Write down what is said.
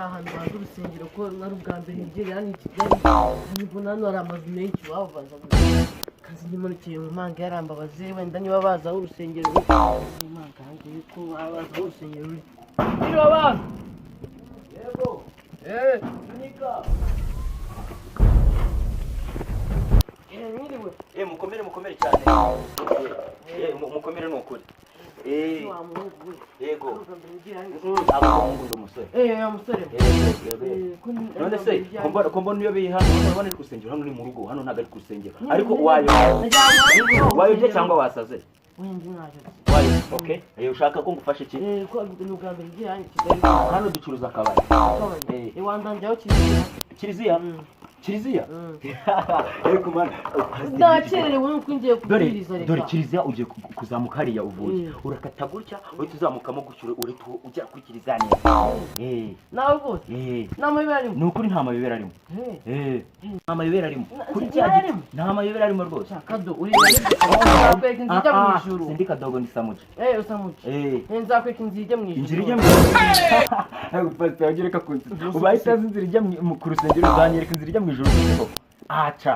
ahantu haza urusengero ko ari ubwa mbere nigera hano i Kigali mbona hano hari amazu menshi babaza kazi nyimurukiye mu manga yarambabaze wenda niba baza aho urusengero ruri mu manga hanze yuko baza aho urusengero ruri niba baza yego nika mwiriwe mukomere cyane mukomere n'ukuri yego abahungu ndi umusore umusore none se ko mbona iyo biri hano urabona ari kusengera hano ni mu rugo hano ntabwo ari kusengera ariko wayoje cyangwa wasaze wayo okay ushaka ko ngufashe iki ko ni ubwa mbere ngiye hano i Kigali hano ducuruza akabari wandanjaho Kiliziya ariko man ndakererewe nuko ngiye kubwiriza dore Kiliziya ugiye kuzamuka hariya uvuye urakata gutya uhita uzamukamo gutyo urita ujya kuri Kiliziya neza nawe rwose nta mayobera arimo ni ukuri nta mayobera arimo nta mayobera arimo kuri cya giti nta mayobera arimo rwose kado nzakweka inzu ijya mu ijuru sindi kadogo ndi samuci usamuci nzakweka inzu ijya mu ijuru inzira ijya mu ijuru pastor agereka ku nzira ubaye utazi inzira ijya ku rusengero uzanyereka inzira ijya mu ijuru aca